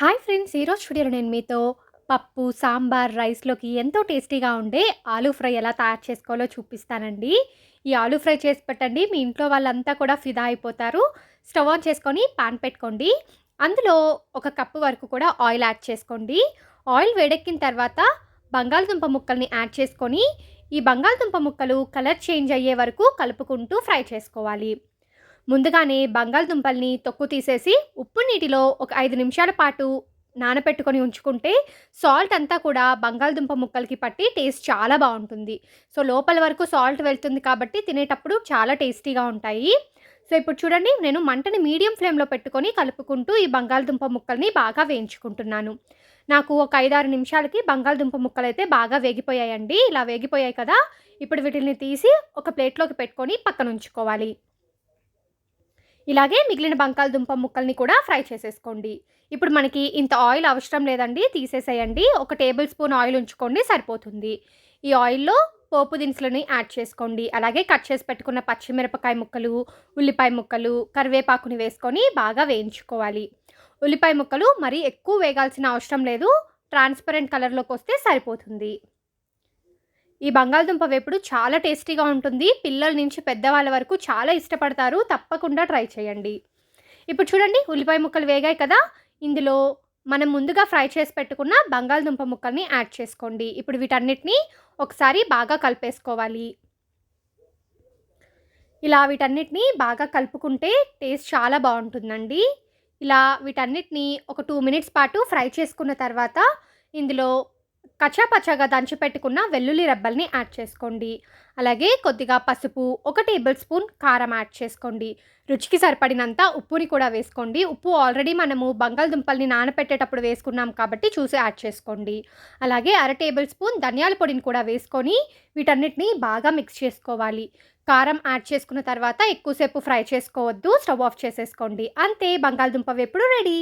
Hi friends! ఈరోజు వీడియోలో నేను మీతో పప్పు, సాంబార్, రైస్‌లోకి ఎంతో టేస్టీగా ఉండే ఆలూ ఫ్రై ఎలా తయారు చేసుకోవాలో చూపిస్తానండి. ఈ ఆలూ ఫ్రై చేసి పెట్టండి. మీ ఇంట్లో వాళ్ళంతా కూడా ఫిదా అయిపోతారు. స్టవ్ ఆన్ చేసుకొని పాన్ పెట్టుకోండి. అందులో ఒక కప్పు వరకు కూడా ఆయిల్ యాడ్ చేసుకోండి. ఆయిల్ వేడెక్కిన తర్వాత బంగాళదుంప ముక్కల్ని యాడ్ చేసుకొని, ఈ బంగాళదుంప ముక్కలు కలర్ చేంజ్ అయ్యే వరకు కలుపుకుంటూ ఫ్రై చేసుకోవాలి. ముందుగానే బంగాళదుంపల్ని తొక్కు తీసేసి ఉప్పు నీటిలో ఒక 5 నిమిషాల పాటు నానపెట్టుకొని ఉంచుకుంటే సాల్ట్ అంతా కూడా బంగాళదుంప ముక్కలకి పట్టి టేస్ట్ చాలా బావుంటుంది. సో, లోపల వరకు సాల్ట్ వెళ్తుంది కాబట్టి తినేటప్పుడు చాలా టేస్టీగా ఉంటాయి. సో, ఇప్పుడు చూడండి, నేను మంటని మీడియం ఫ్లేమ్‌లో పెట్టుకొని కలుపుకుంటూ ఈ బంగాళదుంప ముక్కల్ని బాగా వేయించుకుంటున్నాను. నాకు ఒక 5, 6 నిమిషాలకి బంగాళదుంప ముక్కలైతే బాగా వేగిపోయాయండి. ఇలా వేగిపోయాయి కదా! ఇప్పుడు వీటిల్ని తీసి ఒక ప్లేట్‌లోకి పెట్టుకొని పక్కనుంచుకోవాలి. ఇలాగే మిగిలిన బంగాళదుంప ముక్కల్ని కూడా ఫ్రై చేసేసుకోండి. ఇప్పుడు మనకి ఇంత ఆయిల్ అవసరం లేదండి, తీసేసేయండి. ఒక టేబుల్ స్పూన్ ఆయిల్ ఉంచుకోండి, సరిపోతుంది. ఈ ఆయిల్‌లో పోపు దినుసులని యాడ్ చేసుకోండి. అలాగే కట్ చేసి పెట్టుకున్న పచ్చిమిరపకాయ ముక్కలు, ఉల్లిపాయ ముక్కలు, కరివేపాకుని వేసుకొని బాగా వేయించుకోవాలి. ఉల్లిపాయ ముక్కలు మరీ ఎక్కువ వేగాల్సిన అవసరం లేదు. ట్రాన్స్‌పరెంట్ కలర్‌లోకొస్తే సరిపోతుంది. ఈ బంగాళదుంప వేపుడు చాలా టేస్టీగా ఉంటుంది. పిల్లల నుంచి పెద్దవాళ్ళ వరకు చాలా ఇష్టపడతారు. తప్పకుండా ట్రై చేయండి. ఇప్పుడు చూడండి, ఉల్లిపాయ ముక్కలు వేగాయి కదా! ఇందులో మనం ముందుగా ఫ్రై చేసి పెట్టుకున్న బంగాళదుంప ముక్కల్ని యాడ్ చేసుకోండి. ఇప్పుడు వీటన్నిటిని ఒకసారి బాగా కలిపేసుకోవాలి. ఇలా వీటన్నిటిని బాగా కలుపుకుంటే టేస్ట్ చాలా బావుంటుందండి. ఇలా వీటన్నిటిని ఒక 2 మినిట్స్ పాటు ఫ్రై చేసుకున్న తర్వాత ఇందులో కచ్చా పచ్చాగా దంచి పెట్టుకున్న వెల్లుల్లి రెబ్బల్ని యాడ్ చేసుకోండి. అలాగే కొద్దిగా పసుపు, ఒక టేబుల్ స్పూన్ కారం యాడ్ చేసుకోండి. రుచికి సరిపడినంత ఉప్పుని కూడా వేసుకోండి. ఉప్పు ఆల్రెడీ మనము బంగాళదుంపల్ని నానపెట్టేటప్పుడు వేసుకున్నాం కాబట్టి చూసి యాడ్ చేసుకోండి. అలాగే అర టేబుల్ స్పూన్ ధనియాల పొడిని కూడా వేసుకొని వీటన్నిటిని బాగా మిక్స్ చేసుకోవాలి. కారం యాడ్ చేసుకున్న తర్వాత ఎక్కువసేపు ఫ్రై చేసుకోవద్దు. స్టవ్ ఆఫ్ చేసేసుకోండి. అంతే, బంగాళదుంప వేపుడు రెడీ.